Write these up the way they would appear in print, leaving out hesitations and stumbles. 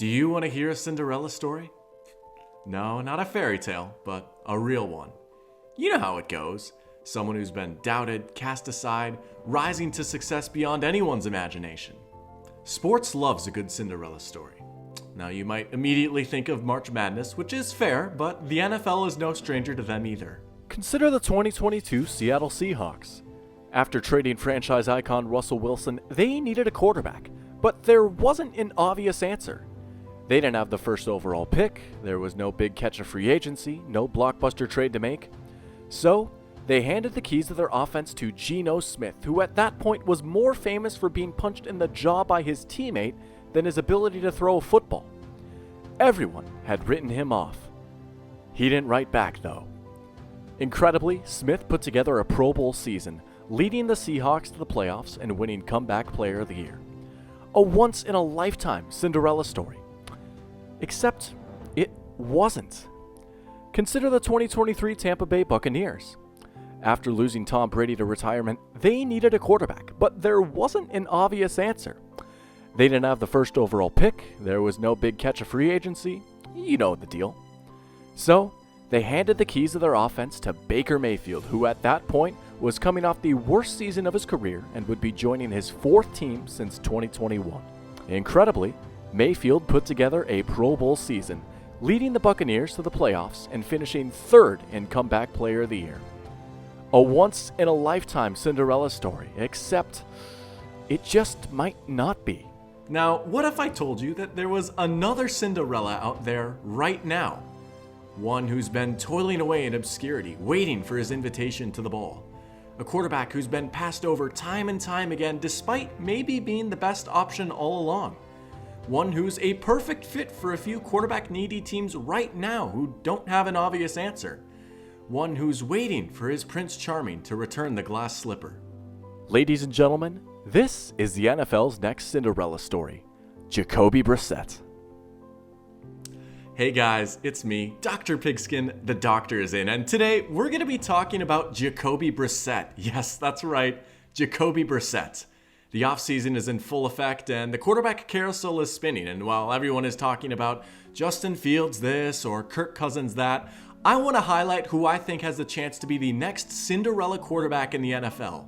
Do you want to hear a Cinderella story? No, not a fairy tale, but a real one. You know how it goes. Someone who's been doubted, cast aside, rising to success beyond anyone's imagination. Sports loves a good Cinderella story. Now you might immediately think of March Madness, which is fair, but the NFL is no stranger to them either. Consider the 2022 Seattle Seahawks. After trading franchise icon Russell Wilson, they needed a quarterback, but there wasn't an obvious answer. They didn't have the first overall pick, there was no big catch of free agency, no blockbuster trade to make. So, they handed the keys to their offense to Geno Smith, who at that point was more famous for being punched in the jaw by his teammate than his ability to throw a football. Everyone had written him off. He didn't write back though. Incredibly, Smith put together a Pro Bowl season, leading the Seahawks to the playoffs and winning Comeback Player of the Year. A once-in-a-lifetime Cinderella story. Except, it wasn't. Consider the 2023 Tampa Bay Buccaneers. After losing Tom Brady to retirement, they needed a quarterback, but there wasn't an obvious answer. They didn't have the first overall pick, there was no big catch of free agency, you know the deal. So, they handed the keys to their offense to Baker Mayfield, who at that point was coming off the worst season of his career and would be joining his fourth team since 2021. Incredibly, Mayfield put together a Pro Bowl season, leading the Buccaneers to the playoffs and finishing third in Comeback Player of the Year. A once-in-a-lifetime Cinderella story, except it just might not be. Now, what if I told you that there was another Cinderella out there right now? One who's been toiling away in obscurity, waiting for his invitation to the ball. A quarterback who's been passed over time and time again despite maybe being the best option all along. One who's a perfect fit for a few quarterback-needy teams right now who don't have an obvious answer. One who's waiting for his Prince Charming to return the glass slipper. Ladies and gentlemen, this is the NFL's next Cinderella story, Jacoby Brissett. Hey guys, it's me, Dr. Pigskin, the doctor is in, and today we're going to be talking about Jacoby Brissett. Yes, that's right, Jacoby Brissett. The offseason is in full effect and the quarterback carousel is spinning, and while everyone is talking about Justin Fields this or Kirk Cousins that, I want to highlight who I think has the chance to be the next Cinderella quarterback in the NFL.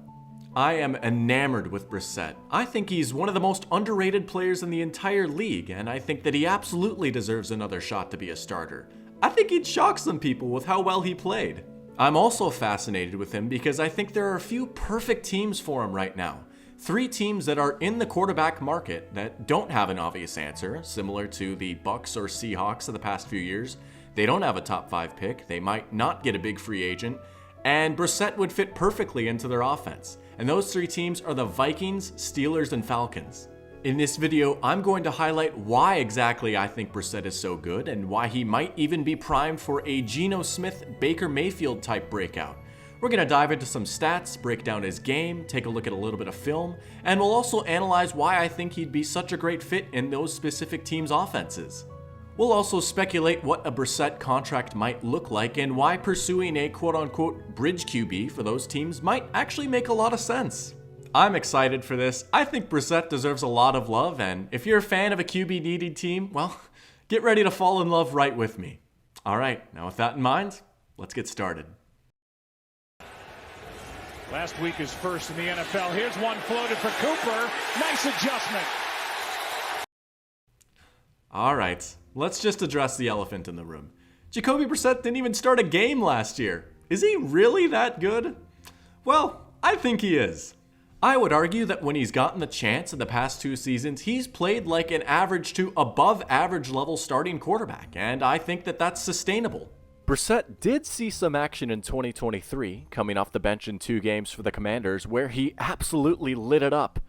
I am enamored with Brissett. I think he's one of the most underrated players in the entire league, and I think that he absolutely deserves another shot to be a starter. I think he'd shock some people with how well he played. I'm also fascinated with him because I think there are a few perfect teams for him right now. 3 teams that are in the quarterback market that don't have an obvious answer, similar to the Bucs or Seahawks of the past few years. They don't have a top 5 pick, they might not get a big free agent, and Brissett would fit perfectly into their offense. And those 3 teams are the Vikings, Steelers, and Falcons. In this video, I'm going to highlight why exactly I think Brissett is so good and why he might even be primed for a Geno Smith, Baker Mayfield type breakout. We're going to dive into some stats, break down his game, take a look at a little bit of film, and we'll also analyze why I think he'd be such a great fit in those specific teams' offenses. We'll also speculate what a Brissett contract might look like and why pursuing a quote-unquote bridge QB for those teams might actually make a lot of sense. I'm excited for this. I think Brissett deserves a lot of love, and if you're a fan of a QB-needy team, well, get ready to fall in love right with me. All right, now with that in mind, let's get started. Last week is first in the NFL. Here's one floated for Cooper. Nice adjustment. All right, let's just address the elephant in the room. Jacoby Brissett didn't even start a game last year. Is he really that good? Well, I think he is. I would argue that when he's gotten the chance in the past 2 seasons, he's played like an average to above average level starting quarterback, and I think that that's sustainable. Brissett did see some action in 2023, coming off the bench in 2 games for the Commanders, where he absolutely lit it up.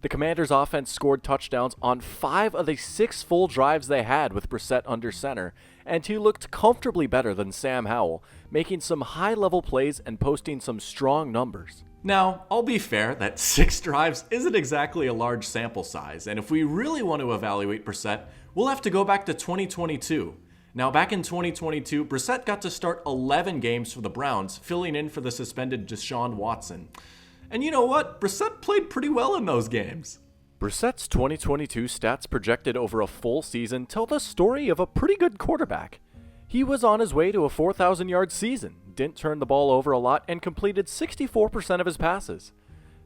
The Commanders' offense scored touchdowns on 5 of the 6 full drives they had with Brissett under center, and he looked comfortably better than Sam Howell, making some high-level plays and posting some strong numbers. Now, I'll be fair that 6 drives isn't exactly a large sample size, and if we really want to evaluate Brissett, we'll have to go back to 2022. Now, back in 2022, Brissett got to start 11 games for the Browns, filling in for the suspended Deshaun Watson. And you know what? Brissett played pretty well in those games. Brissett's 2022 stats projected over a full season tell the story of a pretty good quarterback. He was on his way to a 4,000-yard season, didn't turn the ball over a lot, and completed 64% of his passes.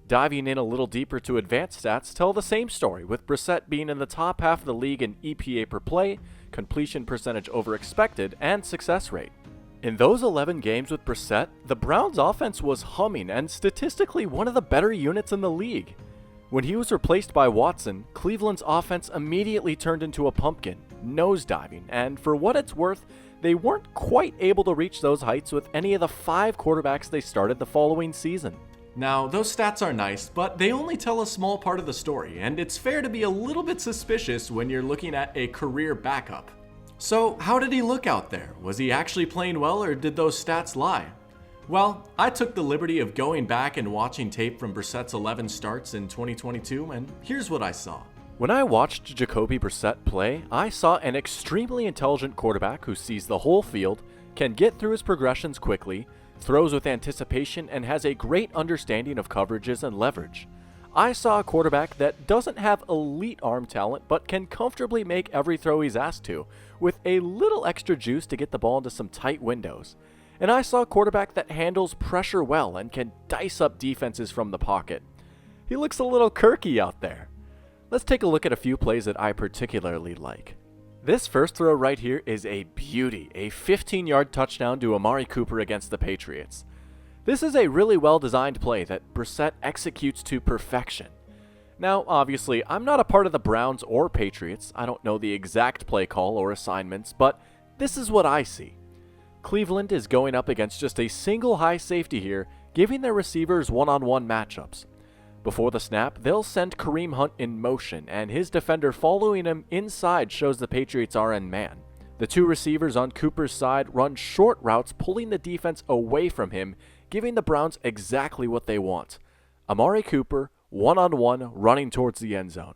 Diving in a little deeper to advanced stats tell the same story, with Brissett being in the top half of the league in EPA per play, completion percentage over expected, and success rate. In those 11 games with Brissett, the Browns' offense was humming and statistically one of the better units in the league. When he was replaced by Watson, Cleveland's offense immediately turned into a pumpkin, nosediving, and for what it's worth, they weren't quite able to reach those heights with any of the 5 quarterbacks they started the following season. Now, those stats are nice, but they only tell a small part of the story, and it's fair to be a little bit suspicious when you're looking at a career backup. So, how did he look out there? Was he actually playing well, or did those stats lie? Well, I took the liberty of going back and watching tape from Brissett's 11 starts in 2022, and here's what I saw. When I watched Jacoby Brissett play, I saw an extremely intelligent quarterback who sees the whole field, can get through his progressions quickly, throws with anticipation, and has a great understanding of coverages and leverage. I saw a quarterback that doesn't have elite arm talent but can comfortably make every throw he's asked to, with a little extra juice to get the ball into some tight windows. And I saw a quarterback that handles pressure well and can dice up defenses from the pocket. He looks a little quirky out there. Let's take a look at a few plays that I particularly like. This first throw right here is a beauty, a 15-yard touchdown to Amari Cooper against the Patriots. This is a really well-designed play that Brissett executes to perfection. Now, obviously, I'm not a part of the Browns or Patriots. I don't know the exact play call or assignments, but this is what I see. Cleveland is going up against just a single high safety here, giving their receivers one-on-one matchups. Before the snap, they'll send Kareem Hunt in motion, and his defender following him inside shows the Patriots are in man. The 2 receivers on Cooper's side run short routes, pulling the defense away from him, giving the Browns exactly what they want. Amari Cooper, one-on-one, running towards the end zone.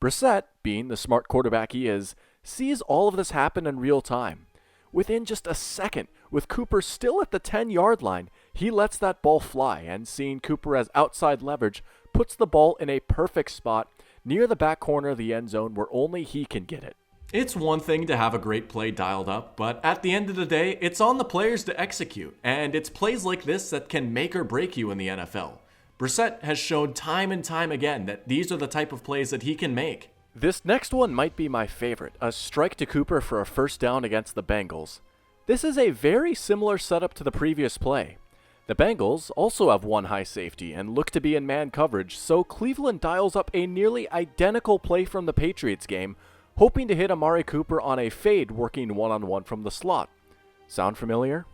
Brissett, being the smart quarterback he is, sees all of this happen in real time. Within just a second, with Cooper still at the 10-yard line, he lets that ball fly, and seeing Cooper as outside leverage, puts the ball in a perfect spot near the back corner of the end zone where only he can get it. It's one thing to have a great play dialed up, but at the end of the day, it's on the players to execute, and it's plays like this that can make or break you in the NFL. Brissett has shown time and time again that these are the type of plays that he can make. This next one might be my favorite, a strike to Cooper for a first down against the Bengals. This is a very similar setup to the previous play. The Bengals also have one high safety and look to be in man coverage, so Cleveland dials up a nearly identical play from the Patriots game, hoping to hit Amari Cooper on a fade working one-on-one from the slot. Sound familiar?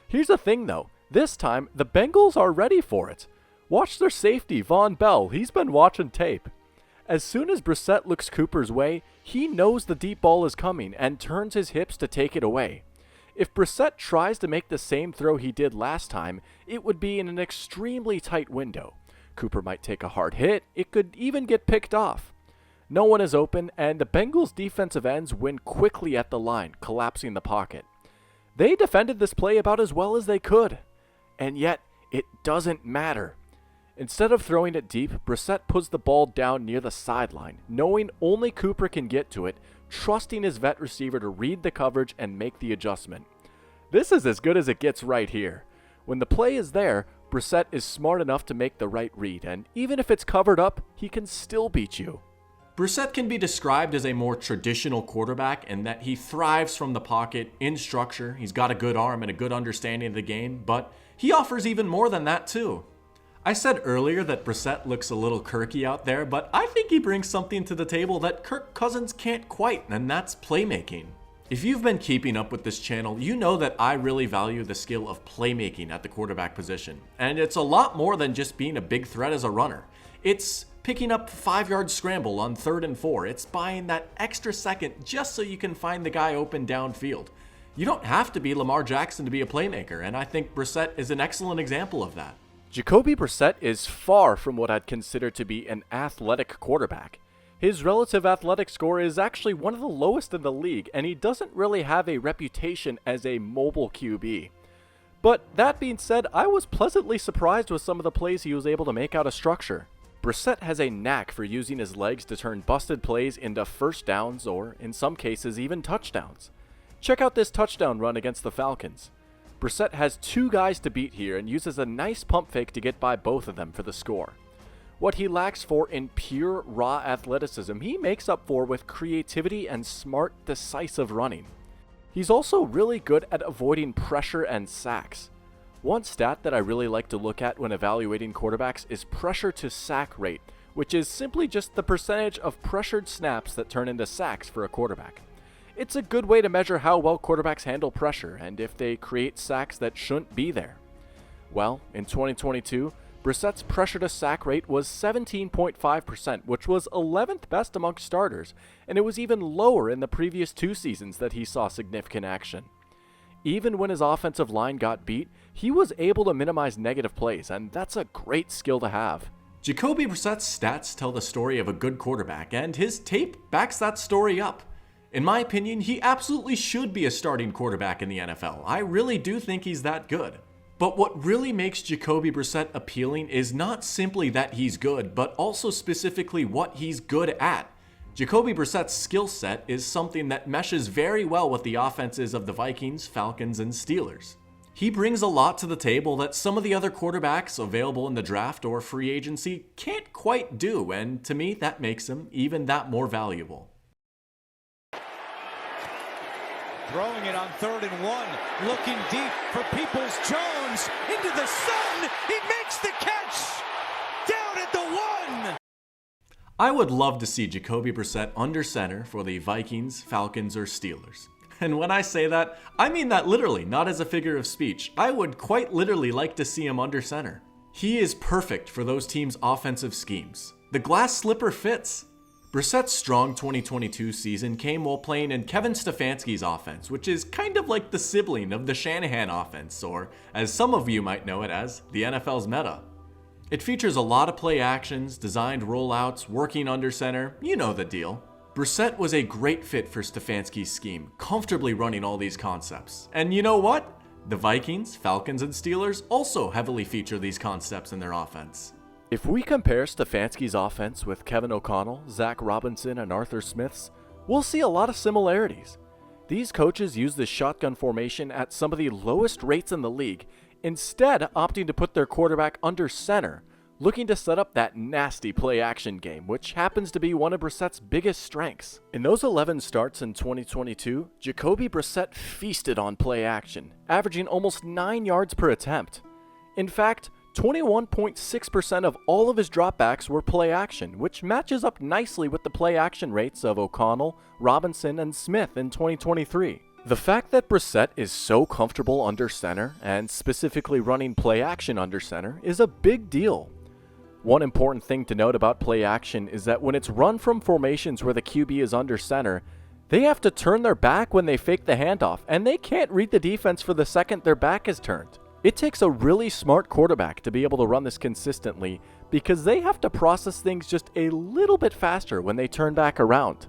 Here's the thing though, this time the Bengals are ready for it. Watch their safety, Von Bell, he's been watching tape. As soon as Brissett looks Cooper's way, he knows the deep ball is coming and turns his hips to take it away. If Brissett tries to make the same throw he did last time, it would be in an extremely tight window. Cooper might take a hard hit, it could even get picked off. No one is open, and the Bengals' defensive ends win quickly at the line, collapsing the pocket. They defended this play about as well as they could, and yet it doesn't matter. Instead of throwing it deep, Brissett puts the ball down near the sideline, knowing only Cooper can get to it, trusting his vet receiver to read the coverage and make the adjustment. This is as good as it gets right here. When the play is there, Brissett is smart enough to make the right read, and even if it's covered up, he can still beat you. Brissett can be described as a more traditional quarterback in that he thrives from the pocket, in structure, he's got a good arm and a good understanding of the game, but he offers even more than that too. I said earlier that Brissett looks a little quirky out there, but I think he brings something to the table that Kirk Cousins can't quite, and that's playmaking. If you've been keeping up with this channel, you know that I really value the skill of playmaking at the quarterback position. And it's a lot more than just being a big threat as a runner. It's picking up 5-yard scramble on 3rd and 4. It's buying that extra second just so you can find the guy open downfield. You don't have to be Lamar Jackson to be a playmaker, and I think Brissett is an excellent example of that. Jacoby Brissett is far from what I'd consider to be an athletic quarterback. His relative athletic score is actually one of the lowest in the league, and he doesn't really have a reputation as a mobile QB. But that being said, I was pleasantly surprised with some of the plays he was able to make out of structure. Brissett has a knack for using his legs to turn busted plays into first downs or, in some cases, even touchdowns. Check out this touchdown run against the Falcons. Brissett has two guys to beat here and uses a nice pump fake to get by both of them for the score. What he lacks for in pure raw athleticism, he makes up for with creativity and smart, decisive running. He's also really good at avoiding pressure and sacks. One stat that I really like to look at when evaluating quarterbacks is pressure to sack rate, which is simply just the percentage of pressured snaps that turn into sacks for a quarterback. It's a good way to measure how well quarterbacks handle pressure and if they create sacks that shouldn't be there. Well, in 2022, Brissett's pressure to sack rate was 17.5%, which was 11th best amongst starters, and it was even lower in the previous 2 seasons that he saw significant action. Even when his offensive line got beat, he was able to minimize negative plays, and that's a great skill to have. Jacoby Brissett's stats tell the story of a good quarterback, and his tape backs that story up. In my opinion, he absolutely should be a starting quarterback in the NFL. I really do think he's that good. But what really makes Jacoby Brissett appealing is not simply that he's good, but also specifically what he's good at. Jacoby Brissett's skill set is something that meshes very well with the offenses of the Vikings, Falcons, and Steelers. He brings a lot to the table that some of the other quarterbacks available in the draft or free agency can't quite do, and to me that makes him even that more valuable. Throwing it on 3rd and 1, looking deep for Peoples-Jones, into the sun, he makes the catch, down at the 1! I would love to see Jacoby Brissett under center for the Vikings, Falcons, or Steelers. And when I say that, I mean that literally, not as a figure of speech. I would quite literally like to see him under center. He is perfect for those teams' offensive schemes. The glass slipper fits. Brissett's strong 2022 season came while playing in Kevin Stefanski's offense, which is kind of like the sibling of the Shanahan offense, or as some of you might know it as, the NFL's meta. It features a lot of play actions, designed rollouts, working under center, you know the deal. Brissett was a great fit for Stefanski's scheme, comfortably running all these concepts. And you know what? The Vikings, Falcons, and Steelers also heavily feature these concepts in their offense. If we compare Stefanski's offense with Kevin O'Connell, Zach Robinson, and Arthur Smith's, we'll see a lot of similarities. These coaches use the shotgun formation at some of the lowest rates in the league, instead opting to put their quarterback under center, looking to set up that nasty play-action game, which happens to be one of Brissett's biggest strengths. In those 11 starts in 2022, Jacoby Brissett feasted on play-action, averaging almost 9 yards per attempt. In fact, 21.6% of all of his dropbacks were play-action, which matches up nicely with the play-action rates of O'Connell, Robinson, and Smith in 2023. The fact that Brissett is so comfortable under center, and specifically running play-action under center, is a big deal. One important thing to note about play-action is that when it's run from formations where the QB is under center, they have to turn their back when they fake the handoff, and they can't read the defense for the second their back is turned. It takes a really smart quarterback to be able to run this consistently because they have to process things just a little bit faster when they turn back around.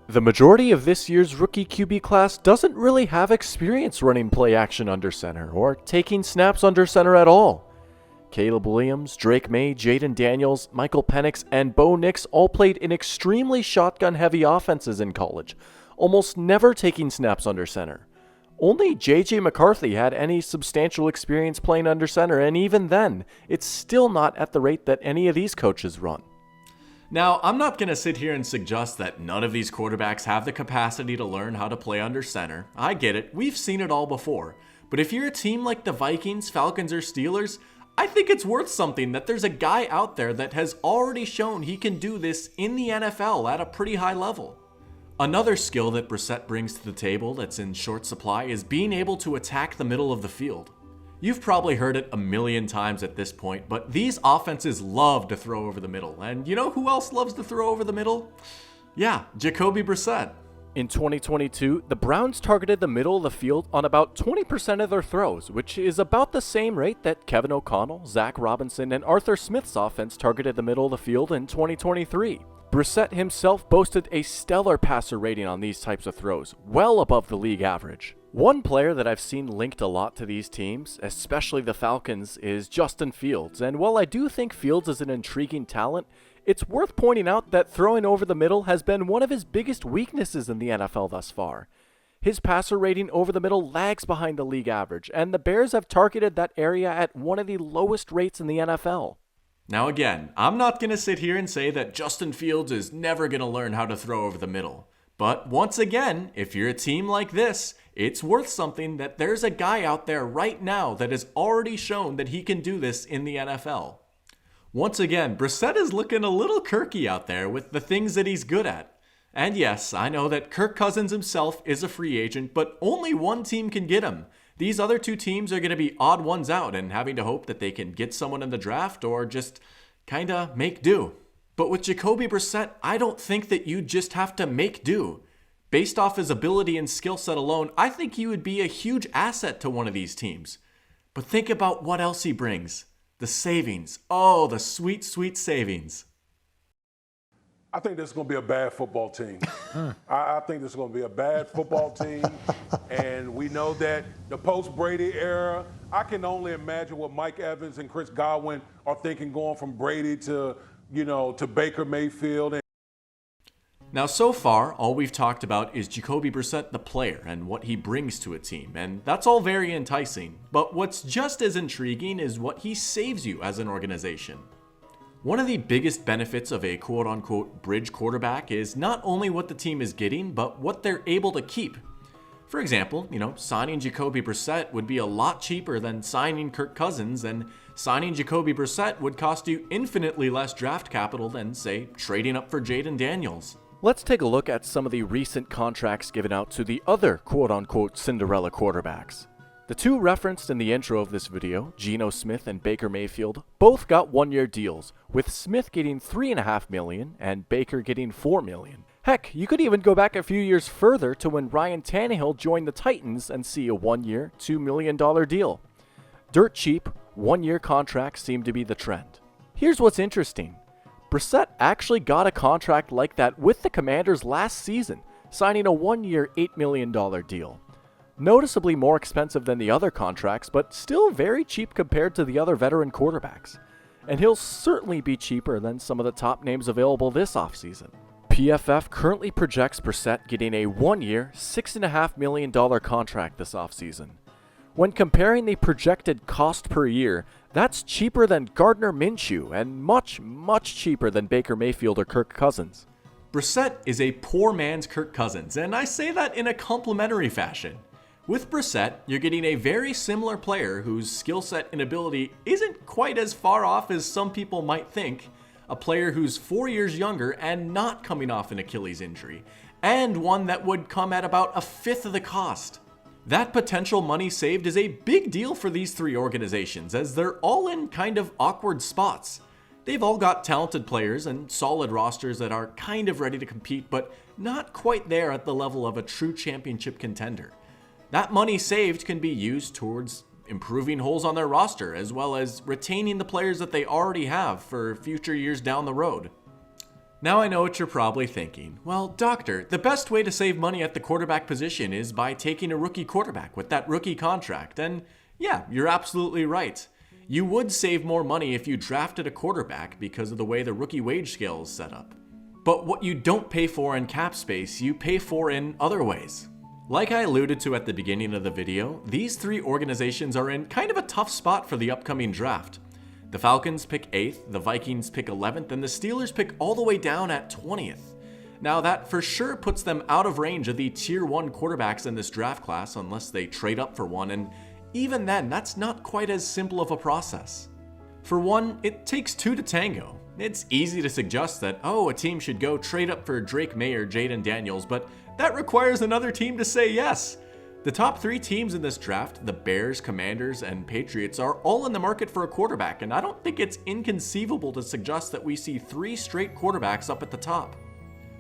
The majority of this year's rookie QB class doesn't really have experience running play action under center or taking snaps under center at all. Caleb Williams, Drake May, Jaden Daniels, Michael Penix, and Bo Nix all played in extremely shotgun-heavy offenses in college, almost never taking snaps under center. Only J.J. McCarthy had any substantial experience playing under center, and even then, it's still not at the rate that any of these coaches run. Now, I'm not going to sit here and suggest that none of these quarterbacks have the capacity to learn how to play under center. I get it, we've seen it all before. But if you're a team like the Vikings, Falcons, or Steelers, I think it's worth something that there's a guy out there that has already shown he can do this in the NFL at a pretty high level. Another skill that Brissett brings to the table that's in short supply is being able to attack the middle of the field. You've probably heard it a million times at this point, but these offenses love to throw over the middle. And you know who else loves to throw over the middle? Yeah, Jacoby Brissett. In 2022, the Browns targeted the middle of the field on about 20% of their throws, which is about the same rate that Kevin O'Connell, Zach Robinson, and Arthur Smith's offense targeted the middle of the field in 2023. Brissett himself boasted a stellar passer rating on these types of throws, well above the league average. One player that I've seen linked a lot to these teams, especially the Falcons, is Justin Fields, and while I do think Fields is an intriguing talent, it's worth pointing out that throwing over the middle has been one of his biggest weaknesses in the NFL thus far. His passer rating over the middle lags behind the league average, and the Bears have targeted that area at one of the lowest rates in the NFL. Now again, I'm not going to sit here and say that Justin Fields is never going to learn how to throw over the middle. But once again, if you're a team like this, it's worth something that there's a guy out there right now that has already shown that he can do this in the NFL. Once again, Brissett is looking a little Kirky out there with the things that he's good at. And yes, I know that Kirk Cousins himself is a free agent, but only one team can get him. These other two teams are going to be odd ones out and having to hope that they can get someone in the draft or just kinda make do. But with Jacoby Brissett, I don't think that you just have to make do. Based off his ability and skill set alone, I think he would be a huge asset to one of these teams. But think about what else he brings. The savings. Oh, the sweet, sweet savings. I think this is going to be a bad football team. I think this is going to be a bad football team. And we know that the post-Brady era, I can only imagine what Mike Evans and Chris Godwin are thinking going from Brady to Baker Mayfield. Now, so far, all we've talked about is Jacoby Brissett, the player, and what he brings to a team, and that's all very enticing. But what's just as intriguing is what he saves you as an organization. One of the biggest benefits of a quote-unquote bridge quarterback is not only what the team is getting, but what they're able to keep. For example, signing Jacoby Brissett would be a lot cheaper than signing Kirk Cousins, and signing Jacoby Brissett would cost you infinitely less draft capital than, say, trading up for Jaden Daniels. Let's take a look at some of the recent contracts given out to the other quote-unquote Cinderella quarterbacks. The two referenced in the intro of this video, Geno Smith and Baker Mayfield, both got one-year deals, with Smith getting $3.5 million and Baker getting $4 million. Heck, you could even go back a few years further to when Ryan Tannehill joined the Titans and see a one-year, $2 million deal. Dirt cheap, one-year contracts seem to be the trend. Here's what's interesting. Brissett actually got a contract like that with the Commanders last season, signing a one-year, $8 million deal. Noticeably more expensive than the other contracts, but still very cheap compared to the other veteran quarterbacks. And he'll certainly be cheaper than some of the top names available this offseason. PFF currently projects Brissett getting a one-year, $6.5 million contract this offseason. When comparing the projected cost per year, that's cheaper than Gardner Minshew and much, much cheaper than Baker Mayfield or Kirk Cousins. Brissett is a poor man's Kirk Cousins, and I say that in a complimentary fashion. With Brissett, you're getting a very similar player whose skill set and ability isn't quite as far off as some people might think, a player who's 4 years younger and not coming off an Achilles injury, and one that would come at about a fifth of the cost. That potential money saved is a big deal for these three organizations, as they're all in kind of awkward spots. They've all got talented players and solid rosters that are kind of ready to compete, but not quite there at the level of a true championship contender. That money saved can be used towards improving holes on their roster, as well as retaining the players that they already have for future years down the road. Now I know what you're probably thinking. Well, doctor, the best way to save money at the quarterback position is by taking a rookie quarterback with that rookie contract. And yeah, you're absolutely right. You would save more money if you drafted a quarterback because of the way the rookie wage scale is set up. But what you don't pay for in cap space, you pay for in other ways. Like I alluded to at the beginning of the video, these three organizations are in kind of a tough spot for the upcoming draft. The Falcons pick 8th, the Vikings pick 11th, and the Steelers pick all the way down at 20th. Now that for sure puts them out of range of the tier 1 quarterbacks in this draft class unless they trade up for one, and even then, that's not quite as simple of a process. For one, it takes two to tango. It's easy to suggest that, a team should go trade up for Drake May or Jaden Daniels, but that requires another team to say yes. The top 3 teams in this draft, the Bears, Commanders, and Patriots, are all in the market for a quarterback, and I don't think it's inconceivable to suggest that we see 3 straight quarterbacks up at the top.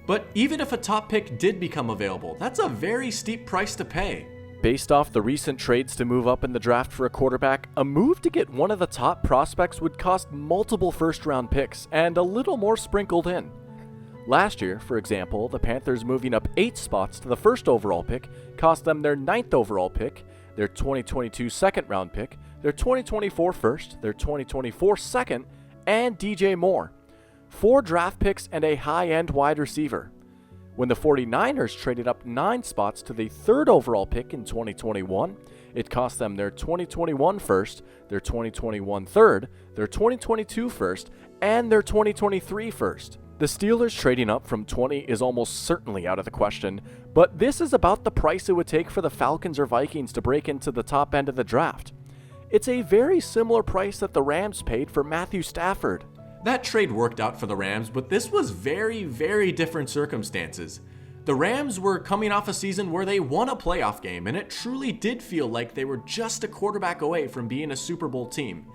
But even if a top pick did become available, that's a very steep price to pay. Based off the recent trades to move up in the draft for a quarterback, a move to get one of the top prospects would cost multiple first-round picks and a little more sprinkled in. Last year, for example, the Panthers moving up 8 spots to the first overall pick cost them their 9th overall pick, their 2022 second round pick, their 2024 first, their 2024 second, and DJ Moore. 4 draft picks and a high-end wide receiver. When the 49ers traded up 9 spots to the 3rd overall pick in 2021, it cost them their 2021 first, their 2021 third, their 2022 first, and their 2023 first. The Steelers trading up from 20 is almost certainly out of the question, but this is about the price it would take for the Falcons or Vikings to break into the top end of the draft. It's a very similar price that the Rams paid for Matthew Stafford. That trade worked out for the Rams, but this was very, very different circumstances. The Rams were coming off a season where they won a playoff game, and it truly did feel like they were just a quarterback away from being a Super Bowl team.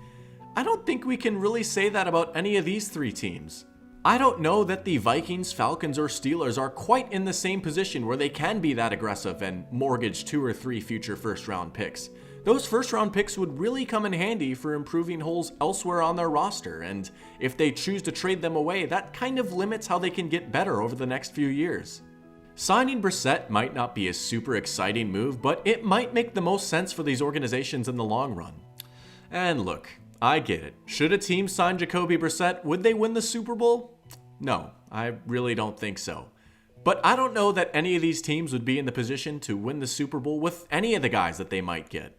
I don't think we can really say that about any of these 3 teams. I don't know that the Vikings, Falcons, or Steelers are quite in the same position where they can be that aggressive and mortgage 2 or 3 future first-round picks. Those first-round picks would really come in handy for improving holes elsewhere on their roster, and if they choose to trade them away, that kind of limits how they can get better over the next few years. Signing Brissett might not be a super exciting move, but it might make the most sense for these organizations in the long run. And look, I get it. Should a team sign Jacoby Brissett, would they win the Super Bowl? No, I really don't think so. But I don't know that any of these teams would be in the position to win the Super Bowl with any of the guys that they might get.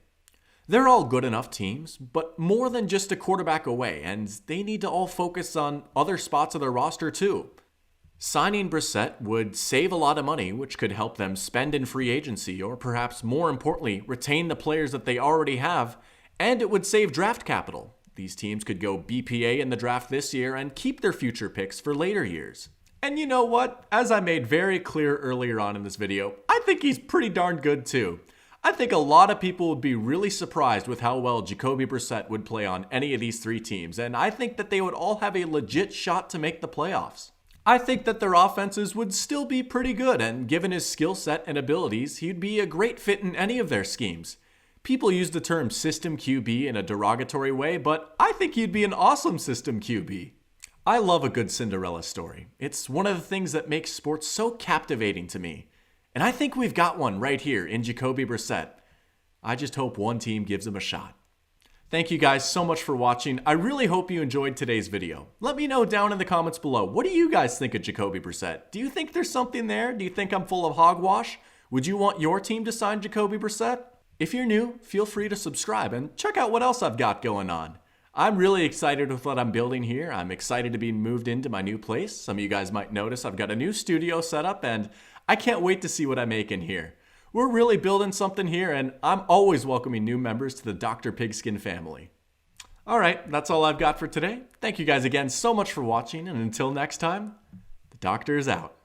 They're all good enough teams, but more than just a quarterback away, and they need to all focus on other spots of their roster too. Signing Brissett would save a lot of money, which could help them spend in free agency, or perhaps more importantly, retain the players that they already have, and it would save draft capital. These teams could go BPA in the draft this year and keep their future picks for later years. And you know what? As I made very clear earlier on in this video, I think he's pretty darn good too. I think a lot of people would be really surprised with how well Jacoby Brissett would play on any of these 3 teams, and I think that they would all have a legit shot to make the playoffs. I think that their offenses would still be pretty good, and given his skill set and abilities, he'd be a great fit in any of their schemes. People use the term system QB in a derogatory way, but I think he'd be an awesome system QB. I love a good Cinderella story. It's one of the things that makes sports so captivating to me. And I think we've got one right here in Jacoby Brissett. I just hope one team gives him a shot. Thank you guys so much for watching. I really hope you enjoyed today's video. Let me know down in the comments below. What do you guys think of Jacoby Brissett? Do you think there's something there? Do you think I'm full of hogwash? Would you want your team to sign Jacoby Brissett? If you're new, feel free to subscribe and check out what else I've got going on. I'm really excited with what I'm building here. I'm excited to be moved into my new place. Some of you guys might notice I've got a new studio set up, and I can't wait to see what I make in here. We're really building something here, and I'm always welcoming new members to the Dr. Pigskin family. Alright, that's all I've got for today. Thank you guys again so much for watching, and until next time, the doctor is out.